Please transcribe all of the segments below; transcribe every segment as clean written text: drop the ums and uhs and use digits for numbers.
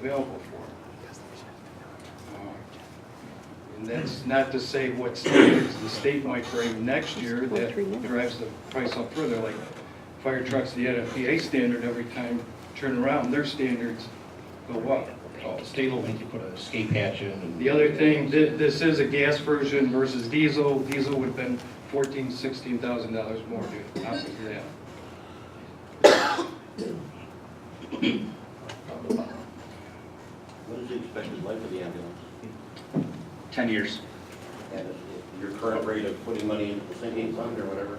available for. And that's not to say what standards the state might bring next year that drives the price up further, like fire trucks, the NFPA standard, every time turn around, their standards go up. Oh, the state will make you put an escape hatch in. And The other thing, this is a gas version versus diesel. Diesel would have been $14,000, $16,000 more to opt for that. What is the expected life of the ambulance? 10 years. And your current rate of putting money into the sinking fund or whatever?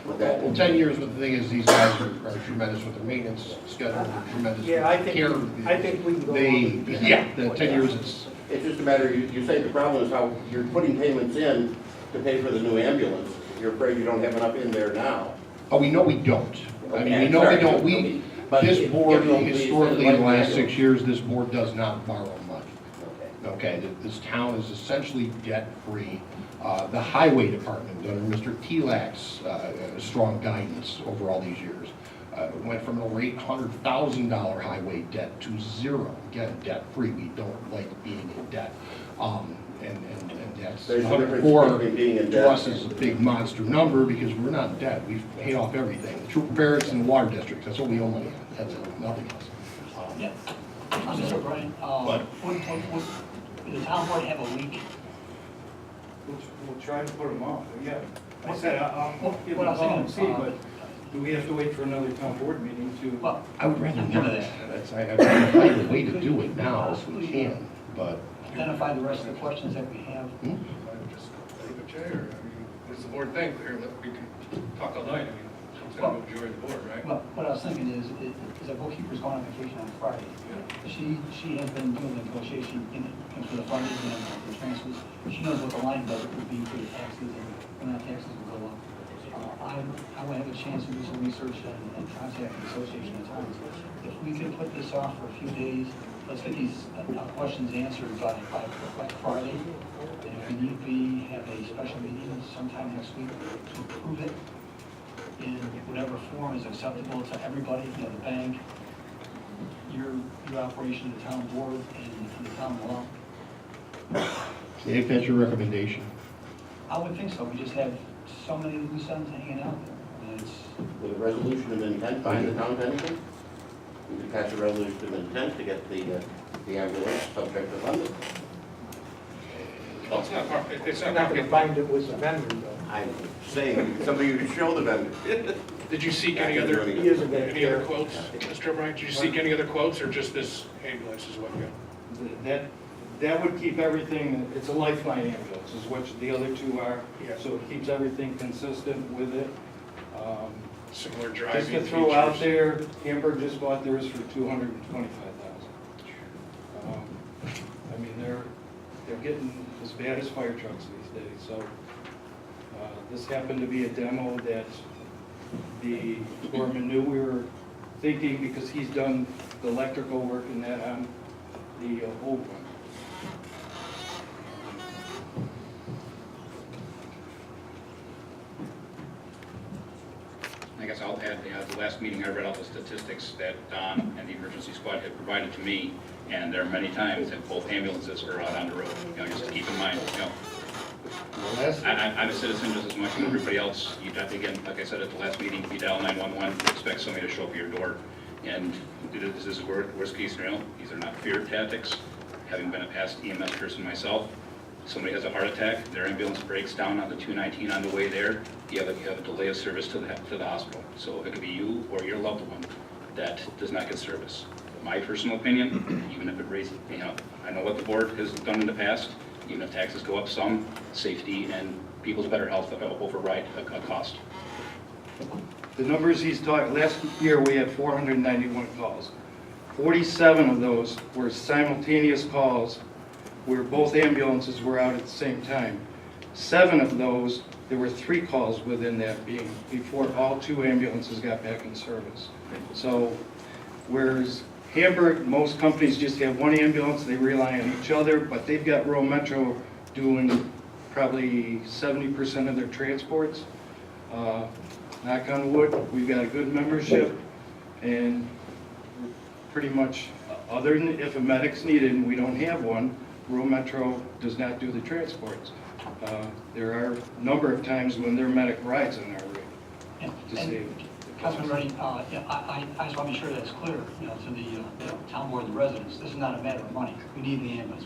Would that, Well, 10 years, but the thing is, these guys are tremendous with their maintenance schedule, they're tremendous with Yeah, I think, care. I think we can go They, along with that. yeah, the 10 years is, it's just a matter, you say the problem is how you're putting payments in to pay for the new ambulance. You're afraid you don't have enough in there now. oh, we know we don't. I mean, we know we don't, we, But this if- board, if you don't please historically, send in the like last the 6 years, this board does not borrow money. Okay. Okay, this town is essentially debt-free. The highway department, under Mr. Telak's strong guidance over all these years, went from an over $800,000 highway debt to zero. Again, debt-free, we don't like being in debt. And that's, There's a difference $104 between being in to debt. us is a big monster number because we're not in debt. We've paid off everything. The trooper barracks and the water district, that's what we owe money on. That's it, nothing else. Yeah, Mr. Brian, would the town board have a week? We'll try to put them off, yeah. I said, I'll give them What a I'm call saying, and see, but do we have to wait for another town board meeting to? Well, I would rather none not. of that. That's, I'd find a way to do it now if we can, but. Identify the rest of the questions that we have. Hmm? Just leave a chair. I mean, what's the board think here? We can talk all night. I mean, it's gonna be majority of the board, right? Well, what I was thinking is our bookkeeper's going on vacation on Friday. She has been doing the negotiation and for the funding and the transfers. She knows what the line budget would be for the taxes and when that taxes will go up. I would have a chance to do some research and contact the Association of Towns. If we could put this off for a few days, let's get these questions answered by Friday. And if we need be, have a special meeting sometime next week to approve it in whatever form is acceptable to everybody, you know, the bank, your operation, the town board, and the town law. If that's your recommendation. I would think so. We just have so many loose ends hanging out there. And it's, With a resolution of intent bind the town to anything? We could pass a resolution of intent to get the ambulance subject to funding. Well, it's not, it's I'm not not gonna market. bind it with the vendor, though. I'm saying, somebody who show the vendor. Did you seek any other, He isn't gonna any other care. quotes, Mr. O'Brien? Did you seek any other quotes or just this ambulance is what you got? That would keep everything, it's a lifeline ambulance, is what the other two are. Yeah. So it keeps everything consistent with it. Similar driving Just features? to throw out there, Hamburg just bought theirs for $225,000. I mean, they're getting as bad as fire trucks these days, so this happened to be a demo that the foreman knew we were thinking because he's done the electrical work and that on the old one. I guess I'll add, the last meeting I read out the statistics that Don and the emergency squad had provided to me, and there are many times that both ambulances are out on the road, you know, just to keep in mind, you know. I'm a citizen just as much as everybody else. You got, again, like I said at the last meeting, you dial 911, you expect somebody to show up at your door. And this is worst case scenario. These are not fear tactics. Having been a past EMS person myself, somebody has a heart attack, their ambulance breaks down on the 219 on the way there, you have a delay of service to the hospital. So it could be you or your loved one that does not get service. My personal opinion, even if it raises, you know, I know what the board has done in the past, even if taxes go up some, safety and people's better health override a cost. The numbers he's talking, last year we had 491 calls. 47 of those were simultaneous calls where both ambulances were out at the same time. 7 of those, there were 3 calls within that being before all 2 ambulances got back in service. So whereas Hamburg, most companies just have 1 ambulance, they rely on each other, but they've got Rural Metro doing probably 70% of their transports. Knock on wood, we've got a good membership, and we're pretty much Other than if a medic's needed and we don't have one, rural metro does not do the transports. There are a number of times when their medic rides on our route And- to and save. Councilman Reddy, yeah, I just want to be sure that's clear, to the town board and the residents. This is not a matter of money. We need the ambulance.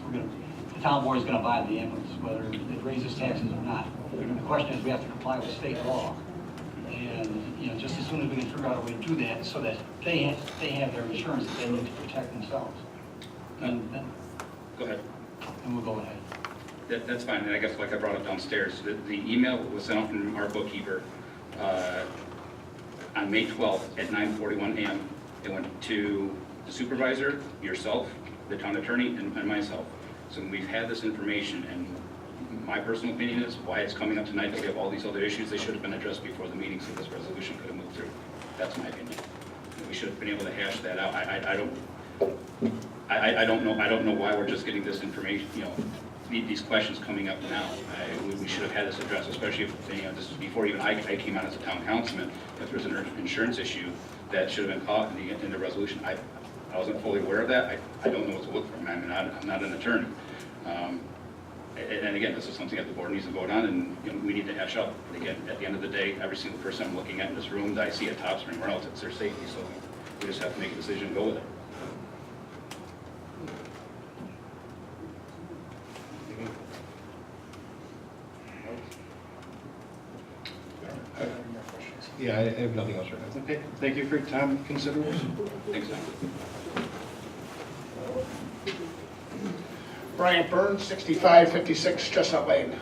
The town board is going to buy the ambulance, whether it raises taxes or not. The question is, we have to comply with state law. And, just as soon as we can figure out a way to do that, so that they have their insurance that they need to protect themselves. And Go ahead. we'll go ahead. That's fine, and I guess like I brought up downstairs, the email was sent out from our bookkeeper on May 12th at 9:41 a.m. It went to the supervisor, yourself, the town attorney, and myself. So we've had this information, and my personal opinion is why it's coming up tonight, that we have all these other issues, they should have been addressed before the meeting, so this resolution could have moved through. That's my opinion. We should have been able to hash that out. I don't know why we're just getting this information, these questions coming up now. We should have had this addressed, especially if, this is before even I came on as a town councilman. If there's an insurance issue, that should have been caught in the resolution. I wasn't fully aware of that. I don't know what to look for. I'm not an attorney. And again, this is something that the board needs to vote on, and we need to hash out. But again, at the end of the day, every single person I'm looking at in this room that I see at Tops or anywhere else, it's their safety. So we just have to make a decision and go with it. Yeah, I have nothing else right now. Okay, thank you for your time and consideration. Thanks, Tom. Brian Burns, 6556 Chestnut Lane.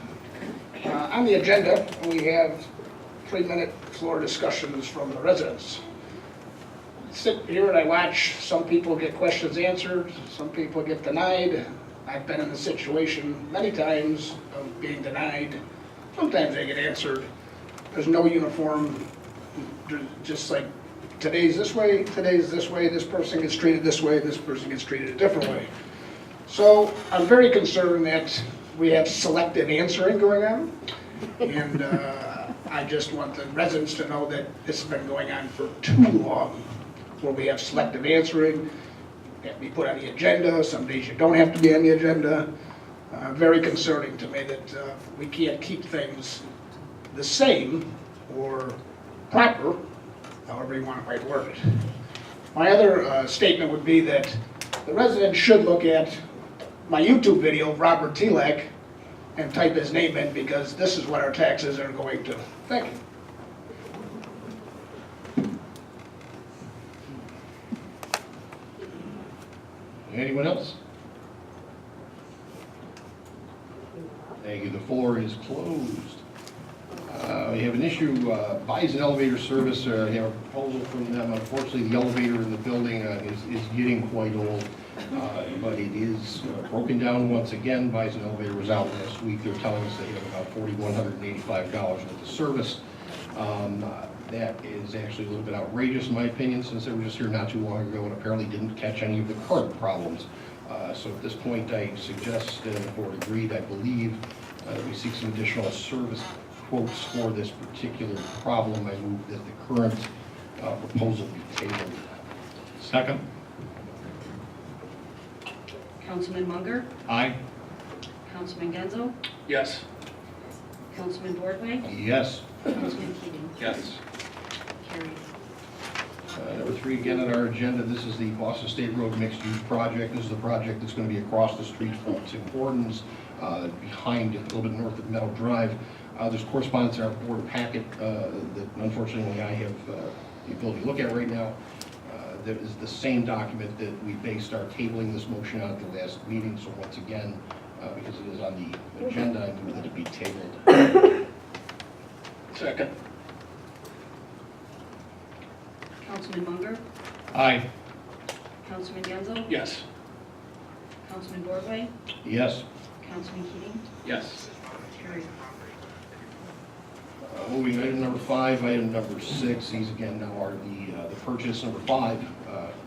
On the agenda, we have 3-minute floor discussions from the residents. I sit here and I watch some people get questions answered, some people get denied. I've been in the situation many times of being denied. Sometimes they get answered. There's no uniform, just like today's this way, this person gets treated this way, this person gets treated a different way. So I'm very concerned that we have selective answering going on, and I just want the residents to know that this has been going on for too long, where we have selective answering, have to be put on the agenda, some days you don't have to be on the agenda. Very concerning to me that we can't keep things the same or proper, however you want to word it. My other statement would be that the residents should look at my YouTube video of Robert Telak and type his name in, because this is what our taxes are going to. Thank you. Anyone else? Thank you. The floor is closed. We have an issue, Bison Elevator Service, we have a proposal from them. Unfortunately, the elevator in the building is getting quite old, but it is broken down once again. Bison Elevator was out last week. They're telling us they have about $4,185 worth of service. That is actually a little bit outrageous in my opinion, since they were just here not too long ago and apparently didn't catch any of the current problems. So at this point, I suggest, and the board agreed, I believe, we seek some additional service quotes for this particular problem. I move that the current proposal be tabled. Second? Councilman Munger, Aye. Councilman Genzel, Yes. Councilman Boardway, Yes. Councilman Keating. Yes. Carried. Number 3, again on our agenda, this is the Boston State Road Mixed-Use Project. This is the project that's going to be across the street from Tim Hortons, behind, a little bit north of Meadow Drive. There's correspondence in our board packet that unfortunately only I have the ability to look at right now. That is the same document that we based our tabling this motion on at the last meeting. So once again, because it is on the agenda, I move that it be tabled. Second. Councilman Munger, Aye. Councilman Genzel, Yes. Councilman Boardway, Yes. Councilman Keating. Yes. Carried. Moving item number 5, item number 6, these again now are the purchase. Number 5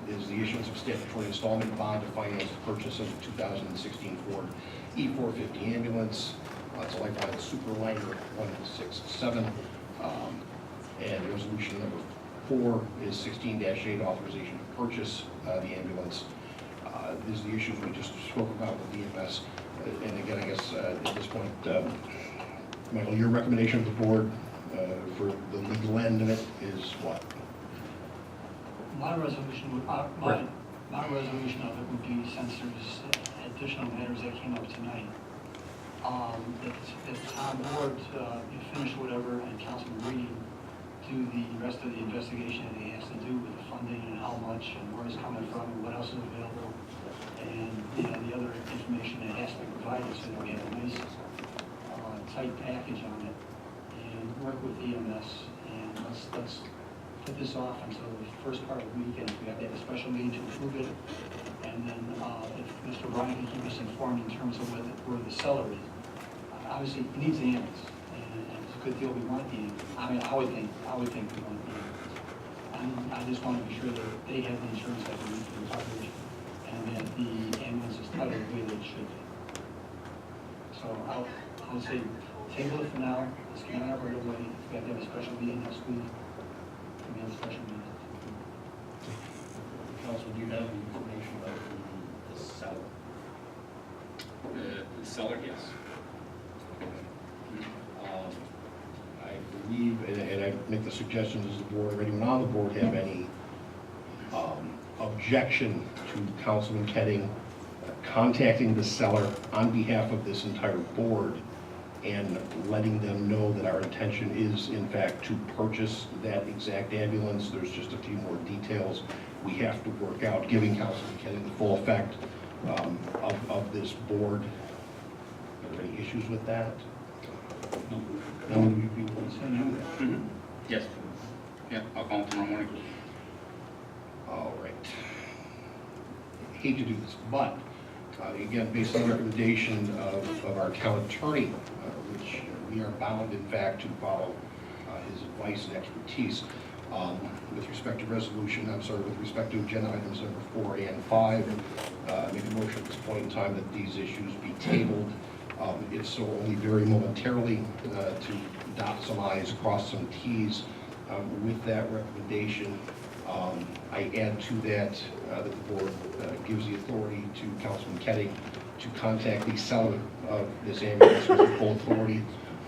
is the issuance of statutory installment bond to finance the purchase of the 2016 Ford E450 ambulance. It's a Lifeline Superliner 167. And resolution number 4 is 16-8, authorization to purchase the ambulance. is the issues we just spoke about with EMS. And again, I guess at this point, Michael, your recommendation of the board for the legal end of it is what? My resolution would, my resolution of it would be, since there's additional matters that came up tonight, if Tom Ward, you finish whatever, and Councilman Reed do the rest of the investigation that he has to do with the funding and how much and where it's coming from and what else is available, and, you know, the other information that has to be provided, so that we have a nice, tight package on it, and work with EMS, and let's put this off until the first part of the weekend. We have to have a special meeting to approve it, and then if Mr. Ryan can keep us informed in terms of where the cellar is. Obviously, he needs the ambulance, and it's a good deal. We want the ambulance. I mean, I would think we want the ambulance. I just want to be sure that they have the insurance that we need for the coverage, and that the ambulance is titled the way that it should be. So I would say table it for now. Let's get on our right away. If we have to have a special meeting next week, we have a special meeting. Councilman, do you have any information about the seller? The seller, yes. I believe, and I make the suggestion, does the board, or anyone on the board have any objection to Councilman Ketting contacting the seller on behalf of this entire board and letting them know that our intention is, in fact, to purchase that exact ambulance? There's just a few more details we have to work out, giving Councilman Ketting the full effect of this board. Are there any issues with that? No, we will do that. Yes. Yeah, I'll call him tomorrow morning. All right. Hate to do this, but again, based on the recommendation of our town attorney, which we are bound, in fact, to follow his advice and expertise with respect to with respect to agenda items number 4 and 5, make a motion at this point in time that these issues be tabled. If so, only very momentarily, to dot some i's, cross some t's. With that recommendation, I add to that that the board gives the authority to Councilman Ketting to contact the seller of this ambulance with the full authority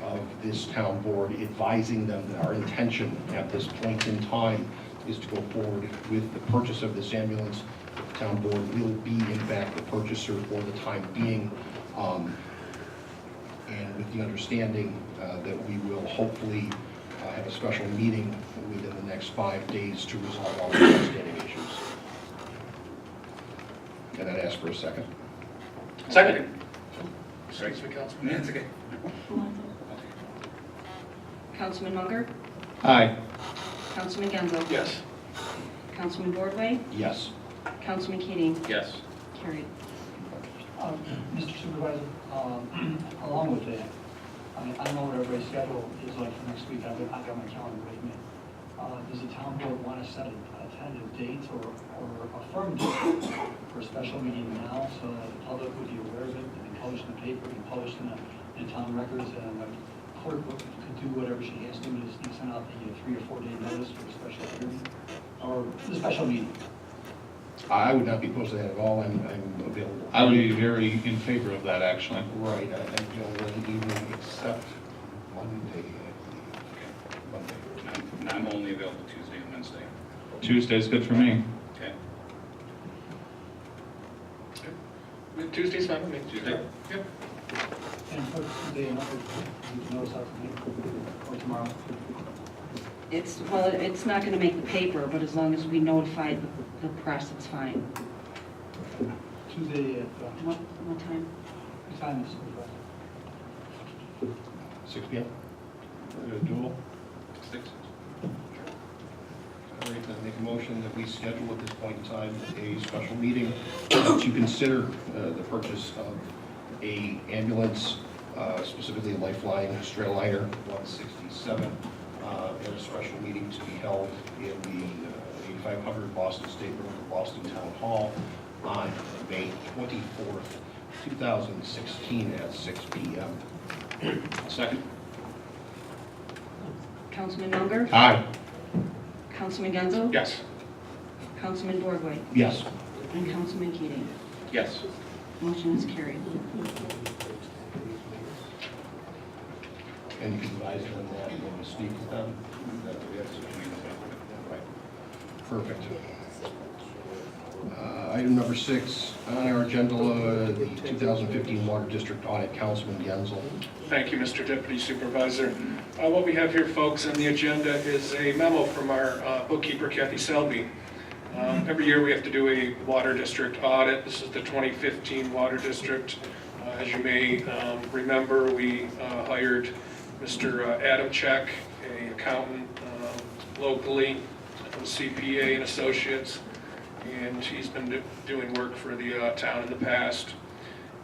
of this town board, advising them that our intention at this point in time is to go forward with the purchase of this ambulance. The town board will be, in fact, the purchaser for the time being, and with the understanding that we will hopefully have a special meeting within the next 5 days to resolve all the outstanding issues. Can I ask for a second? Second. Sorry, Councilman. Yeah, it's okay. Councilman Munger, Aye. Councilman Genzel, Yes. Councilman Boardway, Yes. Councilman Keating, Yes. carried. Mr. Supervisor, along with that, I don't know what everybody's schedule is like for next week. I've got my calendar with me. Does the town board want to set a tentative date or a firm date for a special meeting now, so that the public would be aware of it, and be published in the paper, and published in town records, and the clerk could do whatever she has to do to send out the 3 or 4 day notice for a special hearing, or the special meeting? I would not be opposed to that at all. I'm available. I would be very in favor of that, actually. Right, I think you'll evening except Monday, I believe. Monday. And I'm only available Tuesday and Wednesday. Tuesday's good for me. Okay. Tuesday's fine with me. Tuesday? Yep. And put Tuesday and other, you can notice out tonight or tomorrow. Well, it's not going to make the paper, but as long as we notify the press, it's fine. Tuesday at, What time? what time is it? 6 p.m.? We're gonna duel. 6. All right, then make a motion that we schedule at this point in time a special meeting to consider the purchase of a ambulance, specifically a Lifeline Strailiner 167, and a special meeting to be held in the 8500 Boston State Road, Boston Town Hall on May 24th, 2016 at 6 p.m. Second? Councilman Munger, Aye. Councilman Genzel, Yes. Councilman Boardway, Yes. and Councilman Keating. Yes. Motion is carried. And you can advise them that when Steve is done? Right. Perfect. Item number 6 on our agenda, the 2015 Water District Audit, Councilman Genzel. Thank you, Mr. Deputy Supervisor. What we have here, folks, on the agenda is a memo from our bookkeeper, Kathy Selby. Every year we have to do a water district audit. This is the 2015 Water District. As you may remember, we hired Mr. Adam Check, an accountant locally, CPA and Associates, and he's been doing work for the town in the past.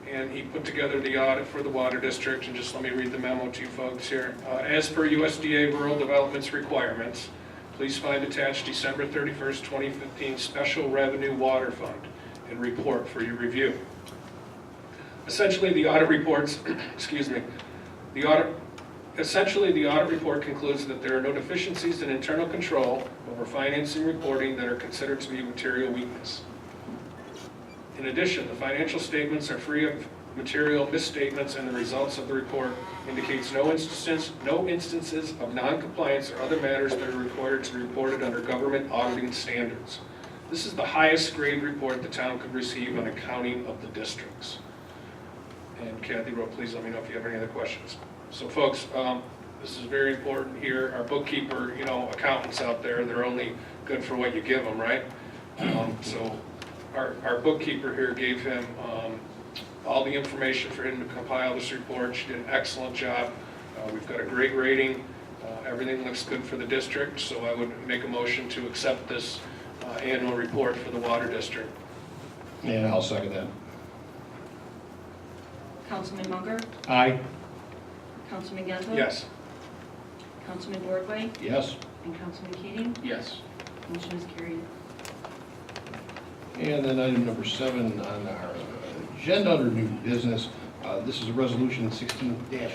And he put together the audit for the water district, and just let me read the memo to you folks here. As per USDA Rural Development's requirements, please find attached December 31st, 2015 Special Revenue Water Fund and report for your review. Essentially, the audit reports, Essentially, the audit report concludes that there are no deficiencies in internal control over financing reporting that are considered to be material weakness. In addition, the financial statements are free of material misstatements, and the results of the report indicates no instances of non-compliance or other matters that are required to be reported under government auditing standards. This is the highest grade report the town could receive on accounting of the districts. And Kathy wrote, please let me know if you have any other questions. So folks, this is very important here. Our bookkeeper, accountants out there, they're only good for what you give them, right? So our bookkeeper here gave him all the information for him to compile this report. She did an excellent job. We've got a great rating. Everything looks good for the district, so I would make a motion to accept this annual report for the water district. And I'll second that. Councilman Munger, Aye. Councilman Genzel. Yes. Councilman Boardway, Yes. and Councilman Keating. Yes. Motion is carried. And then item number 7 on our agenda under new business. This is a resolution 16-10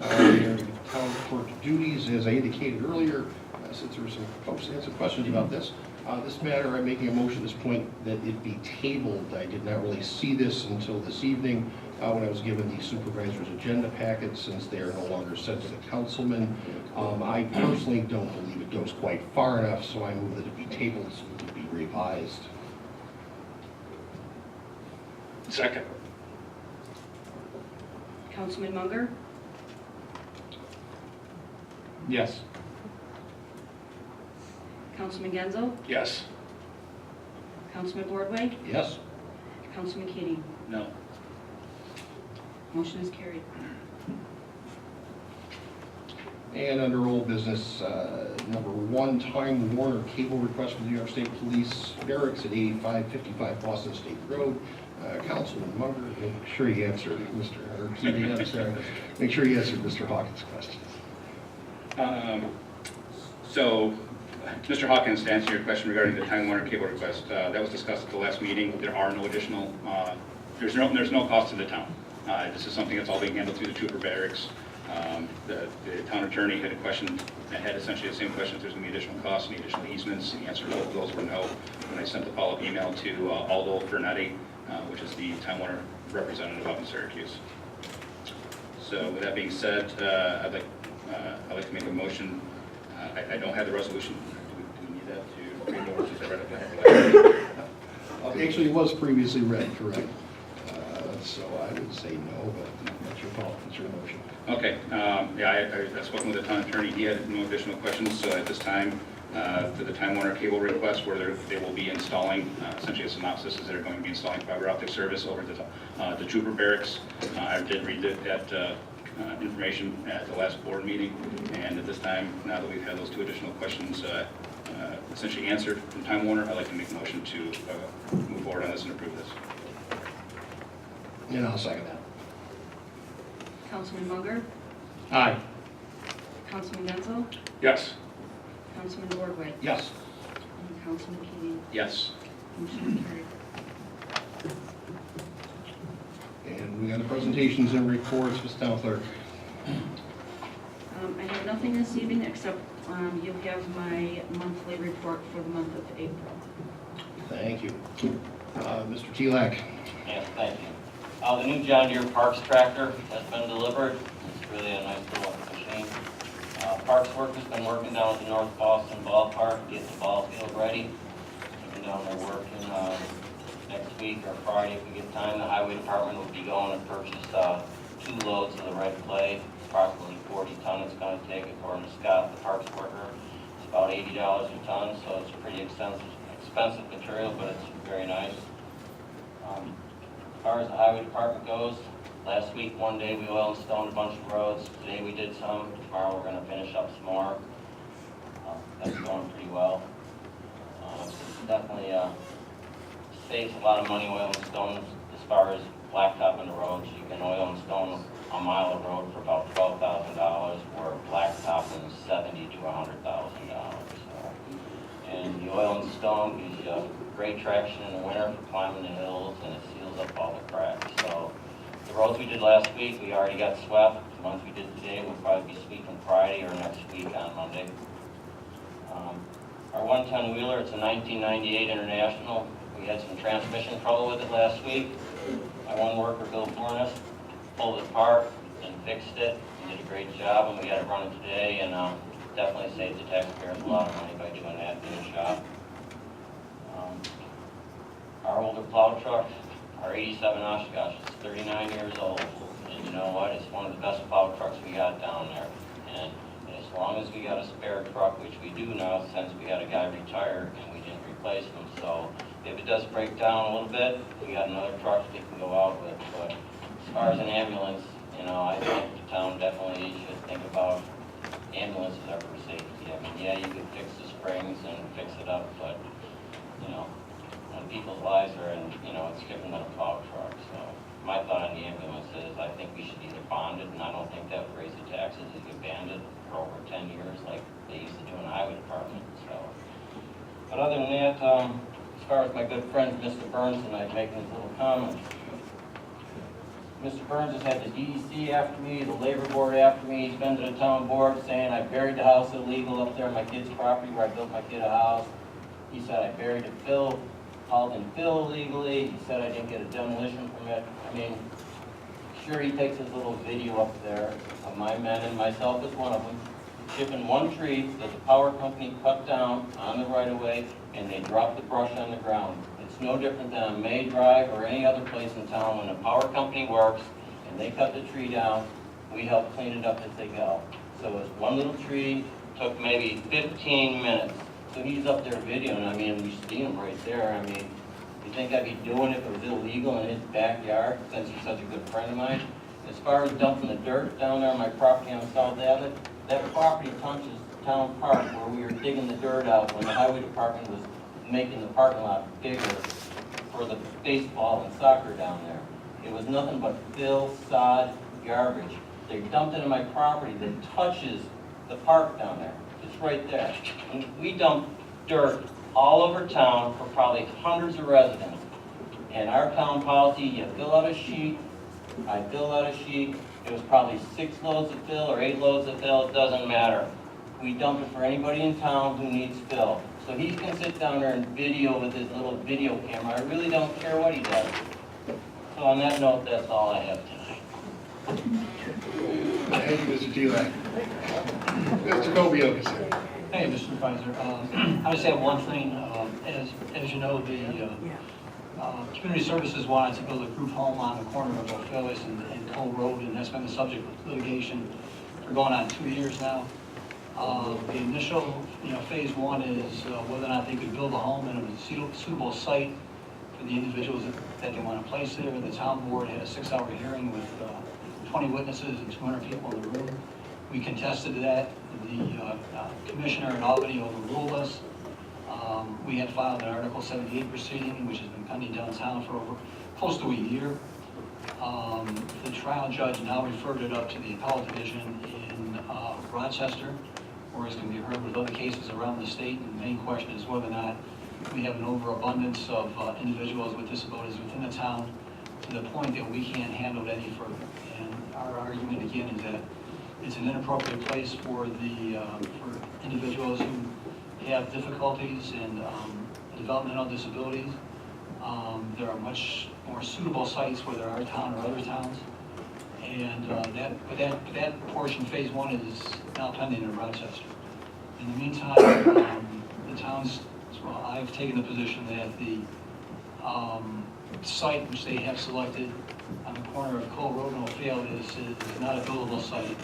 regarding town clerk duties. As I indicated earlier, since there were some folks that had some questions about this, this matter, I'm making a motion at this point that it be tabled. I did not really see this until this evening when I was given the supervisor's agenda packet, since they are no longer sent to the councilman. I personally don't believe it goes quite far enough, so I move that it be tabled so it can be revised. Second. Councilman Munger, Yes. Councilman Genzel, Yes. Councilman Boardway, Yes? Councilman Keating. No. Motion is carried. And under old business, number 1, Time Warner cable request from the New York State Police Barracks at 8555 Boston State Road. Councilman Munger, make sure you answer make sure you answer Mr. Hawkins' questions. So, Mr. Hawkins, to answer your question regarding the Time Warner cable request, that was discussed at the last meeting. There are no additional, there's no cost to the town. This is something that's all being handled through the trooper barracks. The town attorney had a question that had essentially the same question: if there's going to be additional costs, any additional easements. The answer to both of those were no. When I sent the follow-up email to Aldo Fernetti, which is the Time Warner representative out in Syracuse. So with that being said, I'd like to make a motion. I don't have the resolution. Do we need that to read over since I read it? Actually, it was previously read, correct? So I would say no, but that's your call, that's your motion. Okay, yeah, I spoke with the town attorney. He had no additional questions. So at this time, for the Time Warner cable request, where they will be installing, essentially a synopsis is they're going to be installing fiber optic service over the trooper barracks. I did read that information at the last board meeting, and at this time, now that we've had those 2 additional questions essentially answered from Time Warner, I'd like to make a motion to move forward on this and approve this. And I'll second that. Councilman Munger, Aye. Councilman Genzel, Yes. Councilman Boardway, Yes. and Councilman Keating. Yes. Motion is carried. And we got the presentations and reports, Ms. Town Clerk. I have nothing this evening except you have my monthly report for the month of April. Thank you. Mr. Telak. Yes, thank you. The new John Deere Parks tractor has been delivered. It's really a nice little machine. Parks work has been working down at the North Boston Ballpark, to get the ball field ready. We've been down there working next week or Friday if we get time. The highway department will be going to purchase 2 loads of the red clay, approximately 40 ton it's going to take, according to Scott, the parks worker. It's about $80 a ton, so it's pretty expensive material, but it's very nice. As far as the highway department goes, last week, one day, we oiled and stoned a bunch of roads. Today we did some. Tomorrow we're going to finish up some more. That's going pretty well. Definitely saves a lot of money oil and stone as far as blacktop in the roads. You can oil and stone a mile of road for about $12,000, where blacktop is $70,000 to $100,000. And the oil and stone gives you great traction in the winter for climbing the hills, and it seals up all the cracks. So the roads we did last week, we already got swept. The ones we did today will probably be sweeping Friday or next week on Monday. Our 110 wheeler, it's a 1998 International. We had some transmission trouble with it last week. My one worker, Bill Furness, pulled it apart and fixed it. He did a great job, and we got it running today, and definitely saved the taxpayers a lot of money by doing that in the shop. Our older plow truck, our 87 Oshkosh, it's 39 years old, and you know what? It's one of the best plow trucks we got down there. And as long as we got a spare truck, which we do now, since we had a guy retire and we didn't replace him, so if it does break down a little bit, we got another truck we can go out with. But as far as an ambulance, you know, I think the town definitely should think about ambulances are for safety. I mean, yeah, you could fix the springs and fix it up, but, you know, when people's lives are in, you know, it's different than a plow truck. So my thought on the ambulance is I think we should either bond it, and I don't think that would raise the taxes if you banned it for over 10 years like they used to do in the highway department. So, but other than that, as far as my good friend Mr. Burns tonight making his little comment, Mr. Burns has had the DEC after me, the labor board after me. He's been to the town board saying I buried the house illegal up there on my kid's property where I built my kid a house. He said I buried it hauled in fill illegally. He said I didn't get a demolition permit. I mean, sure, he takes his little video up there of my men and myself as one of them, chipping one tree that the power company cut down on the right-of-way, and they dropped the brush on the ground. It's no different than on May Drive or any other place in town when the power company works and they cut the tree down, we help clean it up as they go. So it's one little tree, took maybe 15 minutes. So he's up there videoing, I mean, you see him right there. I mean, you think I'd be doing it if it was illegal in his backyard, since he's such a good friend of mine? As far as dumping the dirt down there on my property on South Avenue, that property touches Town Park where we were digging the dirt out when the highway department was making the parking lot bigger for the baseball and soccer down there. It was nothing but fill, sod, garbage. They dumped it on my property that touches the park down there. It's right there. And we dump dirt all over town for probably hundreds of residents. And our town policy, you fill out a sheet, I fill out a sheet, it was probably 6 loads of fill or 8 loads of fill, it doesn't matter. We dump it for anybody in town who needs fill. So he can sit down there and video with his little video camera. I really don't care what he does. So on that note, that's all I have tonight. Thank you, Mr. Telak. Mr. Kobielkis. Hey, Mr. Supervisor. I just have one thing. As you know, the Community Services wanted to build a group home on the corner of Phyllis and Cole Road, and that's been the subject of litigation for going on 2 years now. The initial, phase one is whether or not they could build a home in a suitable site for the individuals that they want to place there. The town board had a 6-hour hearing with 20 witnesses and 200 people in the room. We contested that. The commissioner in Albany overruled us. We had filed an Article 78 proceeding, which has been pending downtown for close to a year. The trial judge now referred it up to the appellate division in Rochester, where it's going to be heard with other cases around the state. And the main question is whether or not we have an overabundance of individuals with disabilities within the town to the point that we can't handle it any further. And our argument again is that it's an inappropriate place for individuals who have difficulties and developmental disabilities, There are much more suitable sites where there are town or other towns. And that portion, phase one, is now pending in Rochester. In the meantime, the towns, well, I've taken the position that the site which they have selected on the corner of Cole Road and O'Phail is not a buildable site.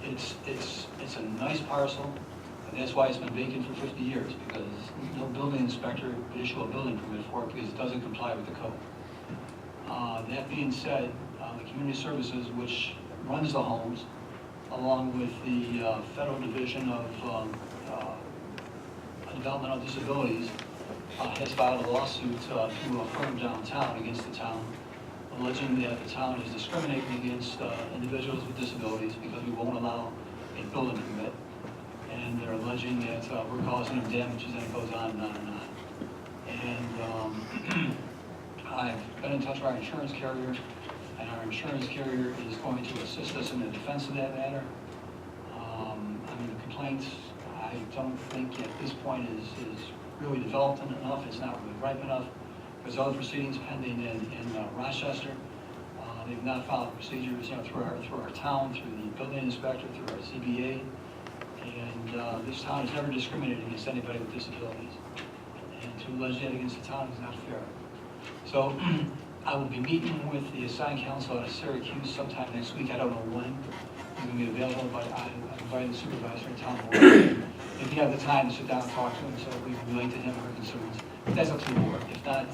It's a nice parcel, and that's why it's been vacant for 50 years, because no building inspector would issue a building permit for it because it doesn't comply with the code. That being said, the Community Services, which runs the homes, along with the Federal Division of Developmental Disabilities, has filed a lawsuit to a firm downtown against the town, alleging that the town is discriminating against individuals with disabilities because we won't allow a building permit. And they're alleging that we're causing them damages, and it goes on and on and on. And I've been in touch with our insurance carrier, and our insurance carrier is going to assist us in the defense of that matter. I mean, the complaint, I don't think at this point is really developed enough. It's not really ripe enough. There's other proceedings pending in Rochester. They've not followed procedures, through our town, through the building inspector, through our CBA. And this town has never discriminated against anybody with disabilities. And to legislate against the town is not fair. So I will be meeting with the assigned council out of Syracuse sometime next week. I don't know when he's going to be available, but I invited the supervisor and town board. If you have the time to sit down and talk to him, so we can relate to him our concerns. But that's up to the board. If not,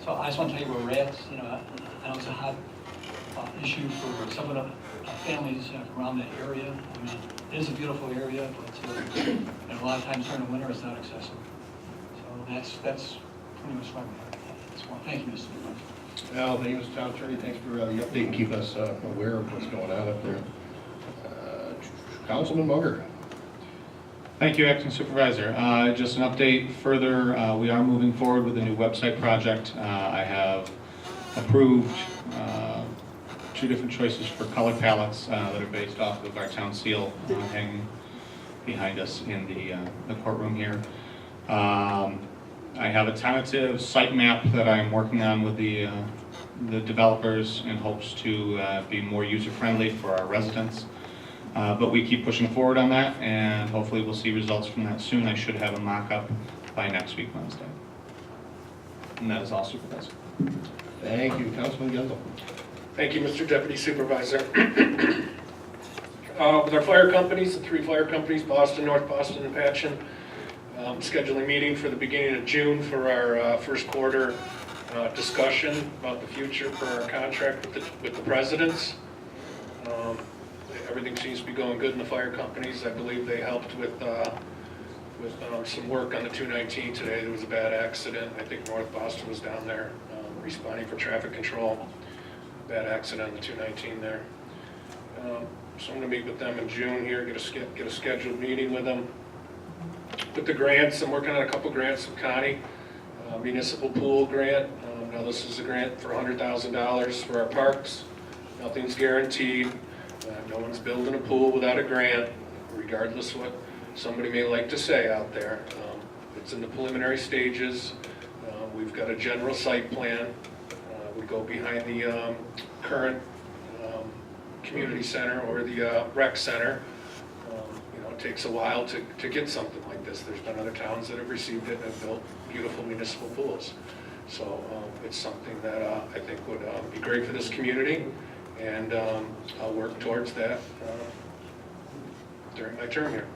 so I just want to tell you where we're at. I know it's a hot issue for some of the families around that area. I mean, it is a beautiful area, but and a lot of times during the winter it's not accessible. So that's pretty much why we're here. Thank you, Mr. Supervisor. Well, thank you, Mr. Town Attorney. Thanks for the update and keep us aware of what's going on up there. Councilman Munger. Thank you, Acting Supervisor. Just an update further, we are moving forward with a new website project. I have approved 2 different choices for color palettes that are based off of our town seal hanging behind us in the courtroom here. I have a tentative site map that I'm working on with the developers in hopes to be more user-friendly for our residents. But we keep pushing forward on that, and hopefully we'll see results from that soon. I should have a mock-up by next week, Wednesday. And that is all, Supervisor. Thank you, Councilman Genzel. Thank you, Mr. Deputy Supervisor. With our fire companies, the 3 fire companies, Boston, North Boston, and Patchen, scheduling a meeting for the beginning of June for our first quarter discussion about the future for our contract with the presidents. Everything seems to be going good in the fire companies. I believe they helped with some work on the 219 today. There was a bad accident. I think North Boston was down there responding for traffic control. Bad accident on the 219 there. So I'm going to meet with them in June here, get a scheduled meeting with them. With the grants, I'm working on a couple grants with Connie. Municipal pool grant. Now this is a grant for $100,000 for our parks. Nothing's guaranteed. No one's building a pool without a grant, regardless what somebody may like to say out there. It's in the preliminary stages. We've got a general site plan. We go behind the current community center or the rec center. It takes a while to get something like this. There's been other towns that have received it and have built beautiful municipal pools. So it's something that I think would be great for this community, and I'll work towards that during my term here.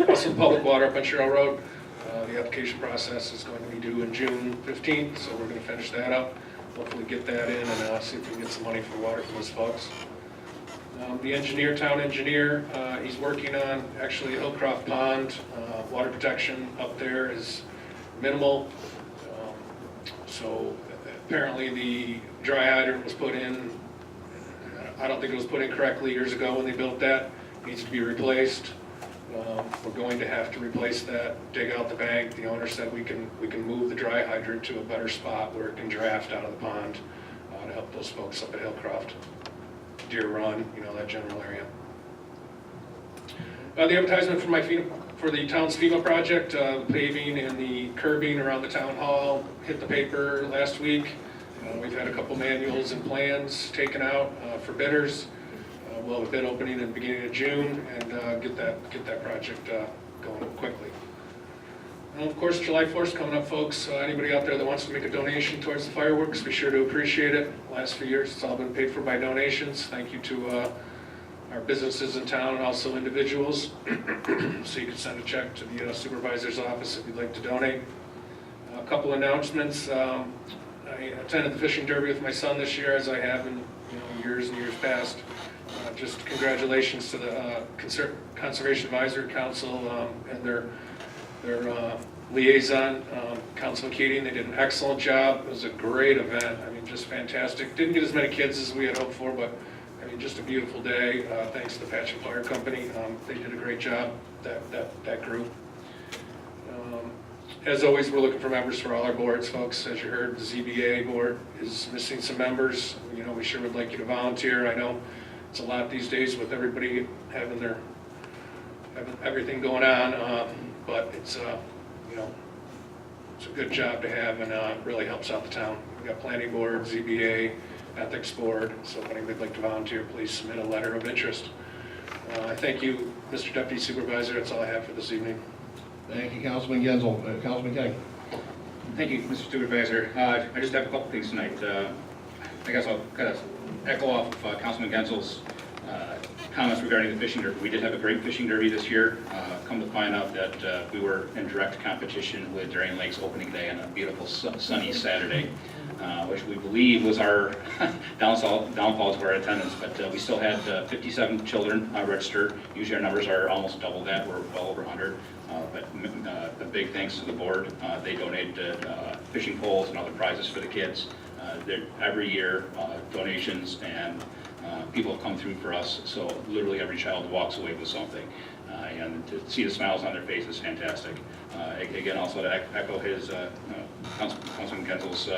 Also, public water up on Sherrill Road. The application process is going to be due in June 15th, so we're going to finish that up. Hopefully get that in and see if we can get some money for water from those folks. The town engineer, he's working on actually Hillcroft Pond. Water protection up there is minimal. So apparently the dry hydrant was put in, I don't think it was put in correctly years ago when they built that. It needs to be replaced. We're going to have to replace that, dig out the bank. The owner said we can move the dry hydrant to a better spot where it can draft out of the pond to help those folks up at Hillcroft, Deer Run, that general area. The advertisement for For the town's FEMA project, paving and the curbing around the town hall hit the paper last week. We've had a couple manuals and plans taken out for bidders. We'll have a bid opening in the beginning of June and get that project going quickly. And of course, July 4th is coming up, folks. Anybody out there that wants to make a donation towards the fireworks, be sure to appreciate it. Last few years, it's all been paid for by donations. Thank you to our businesses in town and also individuals. So you can send a check to the supervisor's office if you'd like to donate. A couple announcements. I attended the fishing derby with my son this year, as I have in years and years past. Just congratulations to the Conservation Advisory Council and their liaison, Councilman Keating. They did an excellent job. It was a great event. I mean, just fantastic. Didn't get as many kids as we had hoped for, but I mean, just a beautiful day. Thanks to the Patchen Fire Company. They did a great job, that group. As always, we're looking for members for all our boards, folks. As you heard, the ZBA board is missing some members. We sure would like you to volunteer. I know it's a lot these days with everybody having everything going on, but it's it's a good job to have, and really helps out the town. We've got planning board, ZBA, ethics board, so if anybody'd like to volunteer, please submit a letter of interest. I thank you, Mr. Deputy Supervisor. That's all I have for this evening. Thank you, Councilman Genzel. Councilman Kenny. Thank you, Mr. Supervisor. I just have a couple things tonight. I guess I'll kind of echo off of Councilman Genzel's comments regarding the fishing derby. We did have a great fishing derby this year. Come to find out that we were in direct competition with Darien Lake's opening day on a beautiful sunny Saturday, which we believe was our downfall to our attendance. But we still had 57 children registered. Usually our numbers are almost double that. We're well over 100. But a big thanks to the board. They donated fishing poles and other prizes for the kids. Every year, donations and people have come through for us, so literally every child walks away with something. And to see the smiles on their face is fantastic. Again, also to echo his, Councilman Genzel's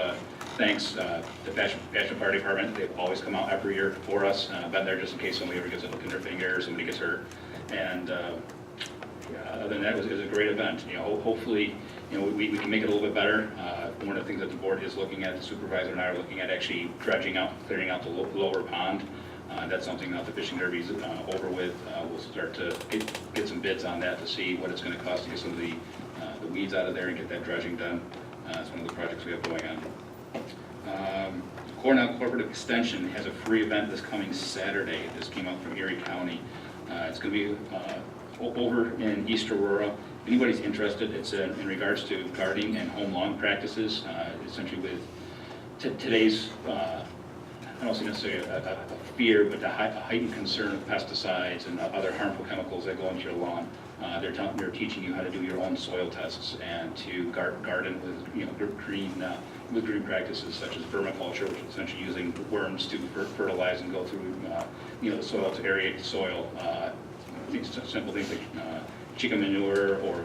thanks, the Patchen Fire Department. They've always come out every year for us. Been there just in case somebody ever gets a hook in their finger or somebody gets hurt. And other than that, it was a great event. Hopefully, we can make it a little bit better. One of the things that the board is looking at, the supervisor and I are looking at actually dredging out, clearing out the lower pond. That's something that the fishing derby's over with. We'll start to get some bids on that to see what it's going to cost to get some of the weeds out of there and get that dredging done. It's one of the projects we have going on. Cornell Corporate Extension has a free event this coming Saturday. This came out from Erie County. It's going to be over in East Aurora. If anybody's interested, it's in regards to gardening and home lawn practices, essentially with today's, I don't see necessarily a fear, but a heightened concern of pesticides and other harmful chemicals that go into your lawn. They're teaching you how to do your own soil tests and to garden with green practices such as vermiculture, which is essentially using worms to fertilize and go through the soil to aerate the soil. Simple things like chicken manure or